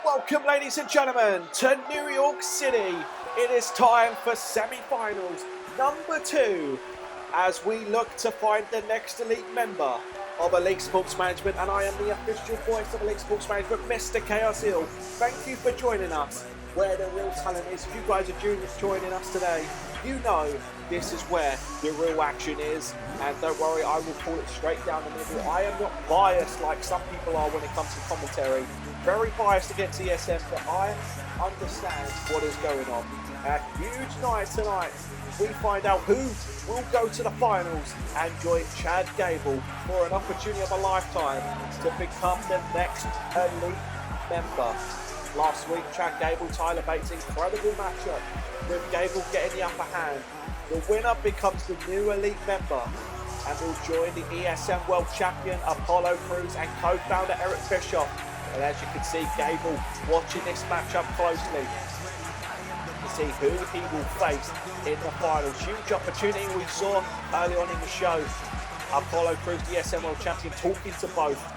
Welcome, ladies and gentlemen, to New York City. It is time for semi-finals number 2 as we look to find the next elite member of Elite Sports Management, and I am the official voice of Elite Sports Management, Mr. Chaos Hill. Thank you for joining us where the real talent is. If you guys are joining us today, you know this is where the real action is, and don't worry, I will call it straight down the middle. I am not biased like some people are when it comes to commentary. Very biased against ESM, but I understand what is going on. A huge night tonight. We find out who will go to the finals and join Chad Gable for an opportunity of a lifetime to become the next elite member. Last week, Chad Gable, Tyler Bates, incredible matchup with Gable getting the upper hand. The winner becomes the new elite member and will join the ESM World Champion Apollo Crews and co-founder Eric Bischoff. And as you can see, Gable watching this matchup closely to see who he will face in the finals. Huge opportunity we saw early on in the show. Apollo Crews, the ESM World Champion, talking to both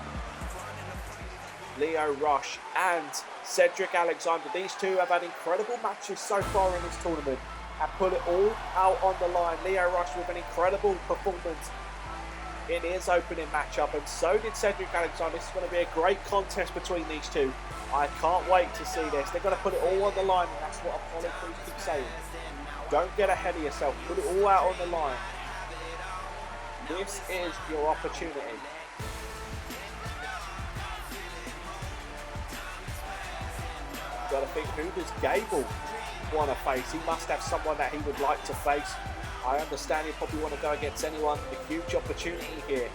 Lio Rush and Cedric Alexander. These two have had incredible matches so far in this tournament and put it all out on the line. Lio Rush with an incredible performance in his opening matchup, and so did Cedric Alexander. This is going to be a great contest between these two. I can't wait to see this. They're going to put it all on the line, and that's what Apollo Crews keeps saying. Don't get ahead of yourself. Put it all out on the line. This is your opportunity. Got to think, who does Gable want to face? He must have someone that he would like to face. I understand he'll probably want to go against anyone. A huge opportunity here.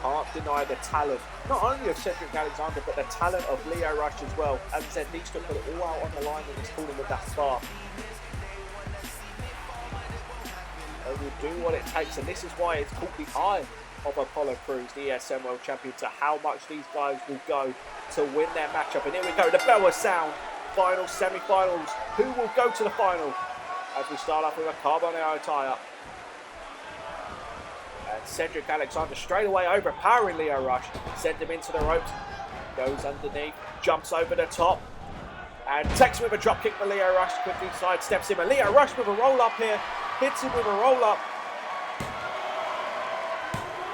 Can't deny the talent, not only of Cedric Alexander, but the talent of Lio Rush as well. As I said, these two put it all out on the line in this tournament thus far. They will do what it takes, and this is why it's caught the eye of Apollo Crews, the ESM World Champion, to how much these guys will go to win their matchup. And here we go, the bell will sound. Finals, semi-finals. Who will go to the final? As we start off with a Carbonero tie-up. And Cedric Alexander straight away overpowering Lio Rush. Send him into the ropes. Goes underneath, jumps over the top. And takes him with a dropkick for Lio Rush. Quickly sidesteps him. And Lio Rush with a roll-up here. Hits him with a roll-up.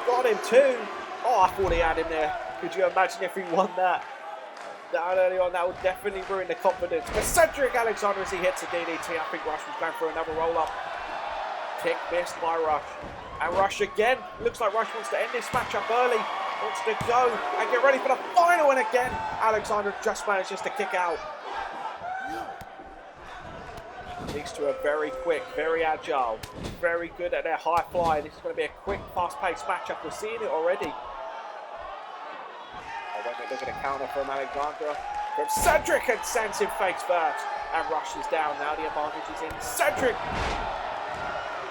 Got him too. Oh, I thought he had him there. Could you imagine if he won that? That early on, that would definitely ruin the confidence. But Cedric Alexander, as he hits a DDT, I think Rush was going for another roll-up. Kick missed by Rush. And Rush again. Looks like Rush wants to end this matchup early. Wants to go and get ready for the final. And again, Alexander just manages to kick out. These two are very quick, very agile, very good at their high fly. This is going to be a quick, fast-paced matchup. We're seeing it already. Oh, when we look at a counter from Alexander. From Cedric, and sends him face first. And rushes down. Now the advantage is in Cedric.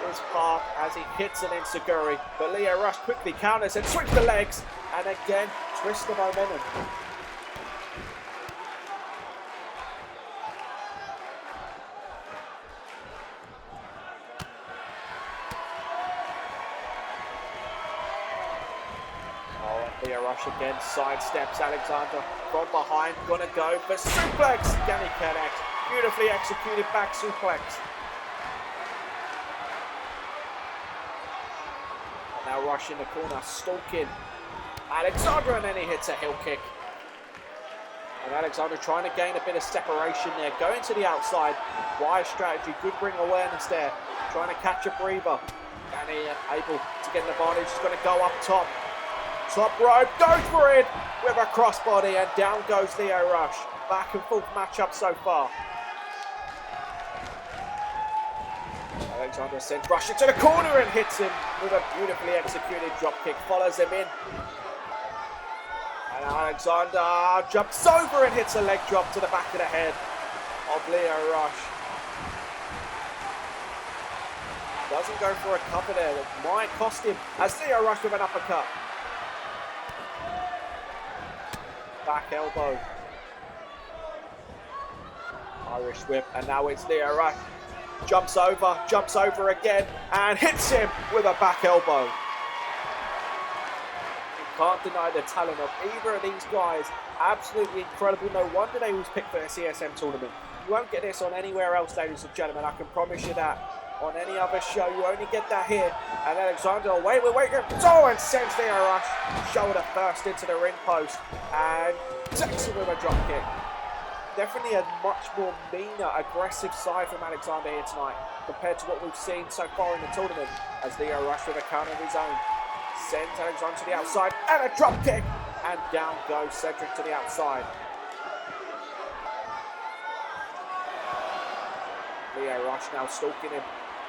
His path as he hits an enziguri. But Lio Rush quickly counters and sweeps the legs. And again, twists the momentum. Lio Rush again sidesteps Alexander from behind. Gonna go for suplex. Again, he connects. Beautifully executed back suplex. And now Rush in the corner, stalking Alexander, and then he hits a heel kick. And Alexander trying to gain a bit of separation there. Going to the outside. Wise strategy. Good ring awareness there. Trying to catch a breather. And he able to get an advantage. He's going to go up top. Top rope, goes for it with a crossbody, and down goes Lio Rush. Back and forth matchup so far. Alexander sends Rush into the corner and hits him with a beautifully executed dropkick. Follows him in. And Alexander jumps over and hits a leg drop to the back of the head of Lio Rush. Doesn't go for a cover there. That might cost him as Lio Rush with an uppercut. Back elbow. Irish whip, and now it's Leo Rush. Jumps over again, and hits him with a back elbow. You can't deny the talent of either of these guys. Absolutely incredible. No wonder they was picked for this ESM tournament. You won't get this on anywhere else, ladies and gentlemen. I can promise you that. On any other show, you only get that here. And Alexander, wait, and sends Leo Rush shoulder first into the ring post, and takes him with a drop kick. Definitely a much more meaner, aggressive side from Alexander here tonight compared to what we've seen so far in the tournament, as Leo Rush with a counter of his own sends Alexander to the outside, and a drop kick, and down goes Cedric to the outside. Leo Rush now stalking him.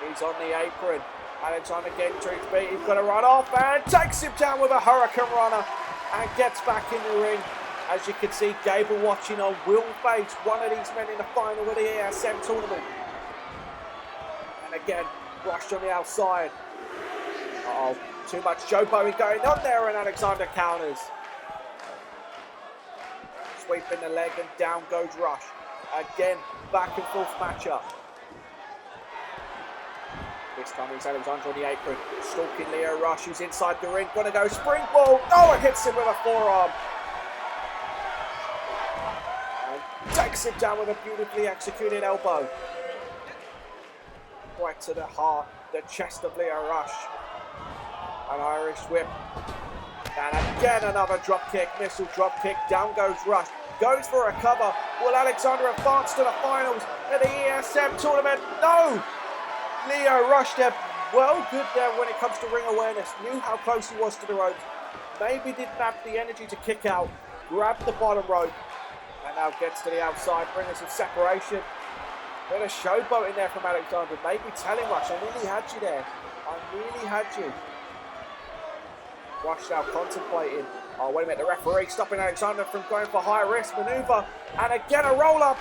He's on the apron. Alexander getting to his feet. He's going to run off and takes him down with a Hurricane Runner and gets back in the ring. As you can see, Gable watching on will face one of these men in the final of the ESM tournament. And again, Rush on the outside. Uh-oh, too much showboating going on there, and Alexander counters. Sweeping the leg, and down goes Rush. Again, back and forth matchup. This time it's Alexander on the apron, stalking Leo Rush, who's inside the ring, gonna go springboard. Oh, it hits him with a forearm. And takes him down with a beautifully executed elbow. Right to the heart, the chest of Leo Rush. An Irish whip. And again another drop kick, missile drop kick, down goes Rush. Goes for a cover. Will Alexander advance to the finals of the ESM tournament? No! Leo Rush there, well good there when it comes to ring awareness. Knew how close he was to the ropes. Maybe didn't have the energy to kick out. Grabbed the bottom rope. And now gets to the outside, bringing some separation. Bit of showboat in there from Alexander. Maybe telling Rush, I nearly had you there. I nearly had you. Rush now contemplating. Oh, wait a minute, the referee stopping Alexander from going for high risk maneuver. And again a roll up.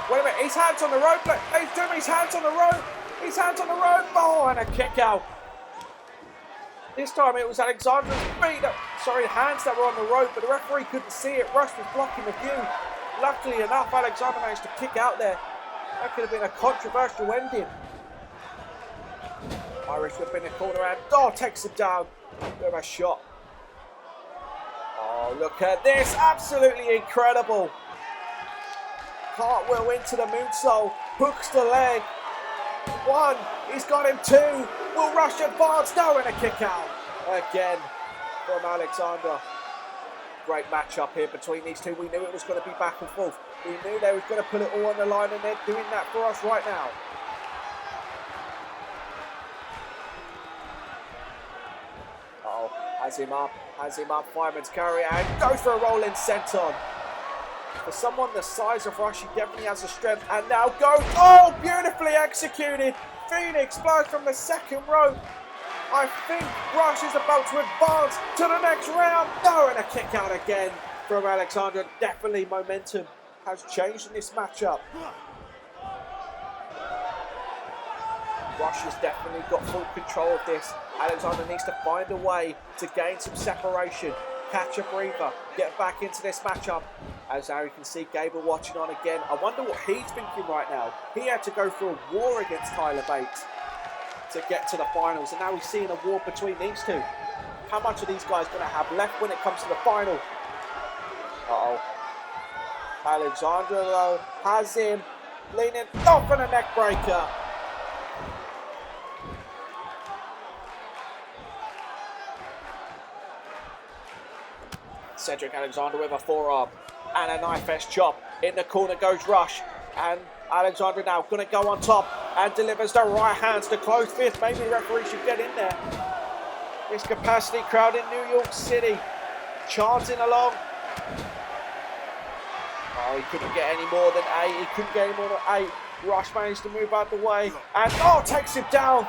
Wait a minute, his hands on the rope. He's doing his hands on the rope. His hands on the rope. Oh, and a kick out. This time it was Alexander's feet, hands that were on the rope, but the referee couldn't see it. Rush was blocking the view. Luckily enough, Alexander managed to kick out there. That could have been a controversial ending. Irish whip in the corner and takes him down. Bit of a shot. Oh, look at this. Absolutely incredible. Cartwheel into the moonsault. Hooks the leg. One. He's got him two. Will Rush advance? No, and a kick out. Again from Alexander. Great matchup here between these two. We knew it was going to be back and forth. We knew they was going to put it all on the line, and they're doing that for us right now. Has him up, fireman's carry, and goes for a rolling senton. For someone the size of Rush, he definitely has the strength, and now goes, beautifully executed. Phoenix flies from the second rope. I think Rush is about to advance to the next round. No, and a kick out again from Alexander. Definitely momentum has changed in this matchup. Rush has definitely got full control of this. Alexander needs to find a way to gain some separation, catch a breather, get back into this matchup. As now you can see Gable watching on again. I wonder what he's thinking right now. He had to go through a war against Tyler Bates to get to the finals, and now he's seeing a war between these two. How much are these guys going to have left when it comes to the final? Alexander though has him leaning off on a neck breaker. Cedric Alexander with a forearm and a knife-edge chop. In the corner goes Rush, and Alexander now going to go on top and delivers the right hands to close fist. Maybe the referee should get in there. This capacity crowd in New York City chanting along. He couldn't get any more than 8. He couldn't get any more than 8. Rush managed to move out the way and takes him down.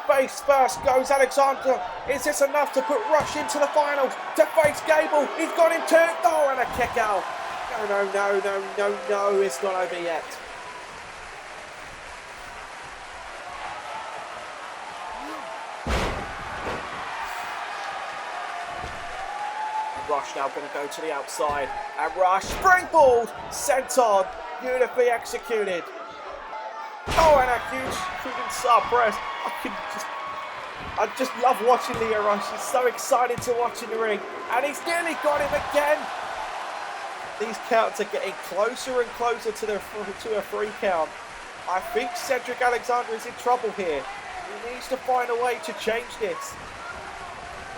Face first goes Alexander. Is this enough to put Rush into the finals? To face Gable. He's got him too. And a kick out. No. It's not over yet. Rush now going to go to the outside. And Rush springboard. Senton. Beautifully executed. Oh, and a huge shooting star press. I just love watching Lio Rush. He's so excited to watch in the ring. And he's nearly got him again. These counts are getting closer and closer to a free count. I think Cedric Alexander is in trouble here. He needs to find a way to change this.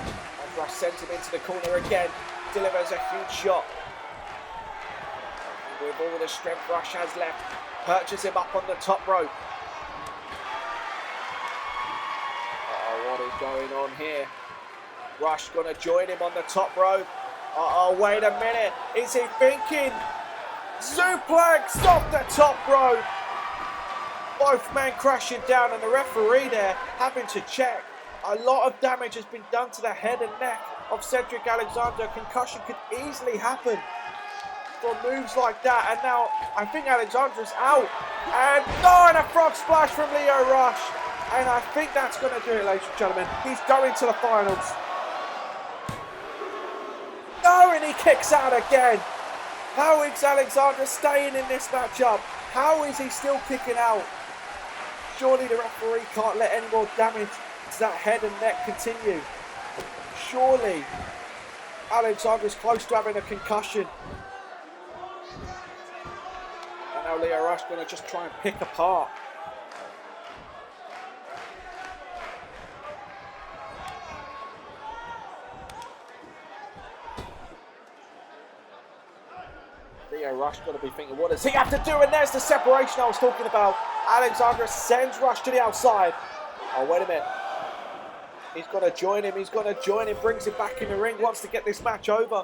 And Rush sends him into the corner again. Delivers a huge shot. And with all the strength Rush has left, perches him up on the top rope. What is going on here? Rush gonna join him on the top rope. Wait a minute. Is he thinking? Suplex off the top rope. Both men crashing down, and the referee there having to check. A lot of damage has been done to the head and neck of Cedric Alexander. Concussion could easily happen from moves like that. And now I think Alexander's out. And a frog splash from Lio Rush. And I think that's going to do it, ladies and gentlemen. He's going to the finals. No, and he kicks out again. How is Alexander staying in this matchup? How is he still kicking out? Surely the referee can't let any more damage to that head and neck continue. Surely Alexander's close to having a concussion. And now Lio Rush going to just try and pick apart. Lio Rush got to be thinking, what does he have to do? And there's the separation I was talking about. Alexander sends Rush to the outside. Oh, wait a minute. He's got to join him. He's got to join him. Brings him back in the ring. Wants to get this match over.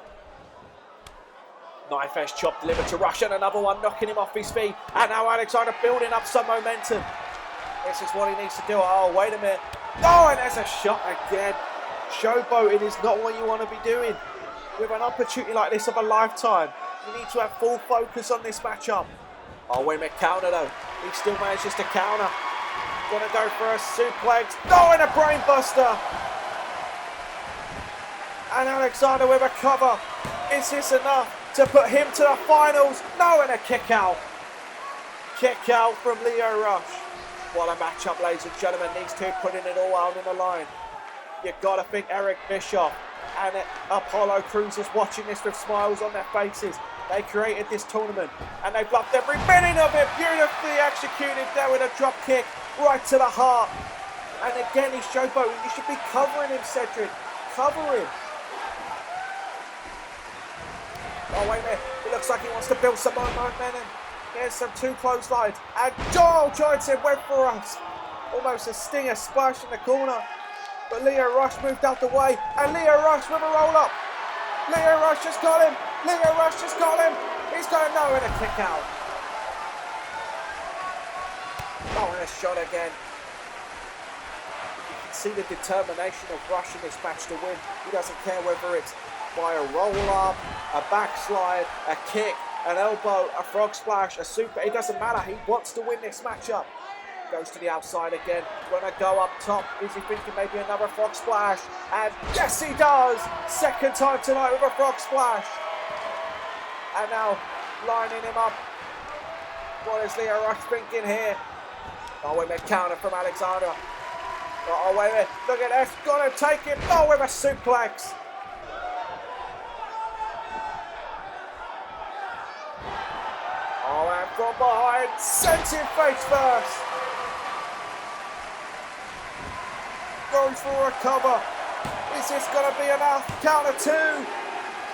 Knife edge chop delivered to Rush, and another one knocking him off his feet. And now Alexander building up some momentum. This is what he needs to do. Oh, wait a minute. Oh, and there's a shot again. Showboating is not what you want to be doing. With an opportunity like this of a lifetime, you need to have full focus on this matchup. Oh, wait a minute, counter though. He still manages to counter. Gonna go for a suplex. Oh, and a brain buster. And Alexander with a cover. Is this enough to put him to the finals? No, and a kick out. Kick out from Lio Rush. What a matchup, ladies and gentlemen. These two putting it all out on the line. You've got to think Eric Bischoff and Apollo Crews is watching this with smiles on their faces. They created this tournament and they've loved every minute of it. Beautifully executed there with a drop kick right to the heart. And again, he's showboating. You should be covering him, Cedric. Cover him. Oh, wait a minute. It looks like he wants to build some momentum. Here's some two clotheslines. And Joel Johnson went for us. Almost a stinger splash in the corner. But Lio Rush moved out the way. And Lio Rush with a roll up. Lio Rush just got him. Lio Rush just got him. He's going nowhere to kick out. Oh, and a shot again. You can see the determination of Rush in this match to win. He doesn't care whether it's by a roll up, a backslide, a kick, an elbow, a frog splash, a super. It doesn't matter. He wants to win this matchup. Goes to the outside again. Gonna go up top. Is he thinking maybe another frog splash? And yes, he does. Second time tonight with a frog splash. And now lining him up. What is Lio Rush thinking here? Oh, wait a minute. Counter from Alexander. Oh, wait a minute. Look at this. Gonna take him. Oh, with a suplex. Oh, and from behind. Sent him face first. Goes for a cover. Is this going to be enough? Counter two.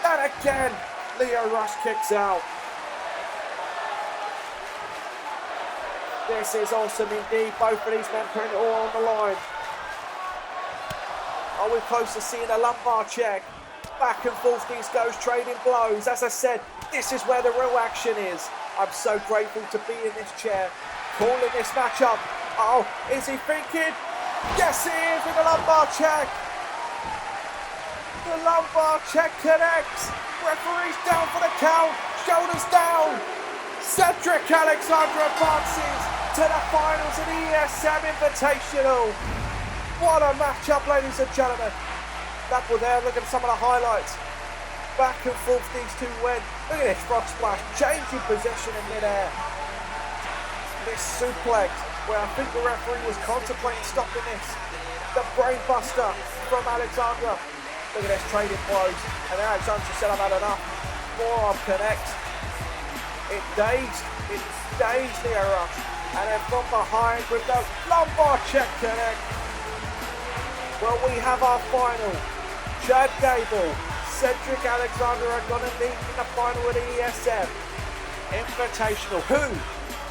And again, Lio Rush kicks out. This is awesome indeed. Both of these men putting it all on the line. Are we close to seeing a lumbar check? Back and forth these goes, trading blows. As I said, this is where the real action is. I'm so grateful to be in this chair, calling this matchup. Oh, is he thinking? Yes, he is with a lumbar check. The lumbar check connects. Referee's down for the count. Shoulders down. Cedric Alexander advances to the finals of the ESM Invitational. What a matchup, ladies and gentlemen. That was there. Look at some of the highlights. Back and forth these two went. Look at this frog splash, changing position in midair. This suplex, where I think the referee was contemplating stopping this. The brain buster from Alexandra. Look at this trading blows. And then Alexandra said, I've had enough. Forearm connects. It dazed the rush. And then from behind with the lumbar check connect. Well, we have our final. Chad Gable, Cedric Alexander are going to meet in the final of the ESM Invitational. Who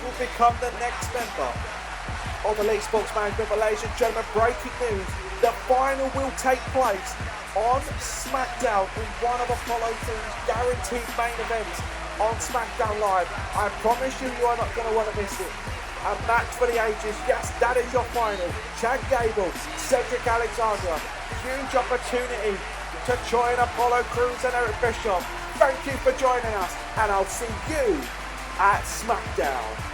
will become the next member of Elite Sports Management? But ladies and gentlemen, breaking news. The final will take place on SmackDown in one of Apollo 3's guaranteed main events on SmackDown Live. I promise you, you are not going to want to miss it. A match for the ages. Yes, that is your final. Chad Gable, Cedric Alexander. Huge opportunity to join Apollo Crews and Eric Bischoff. Thank you for joining us, and I'll see you at SmackDown.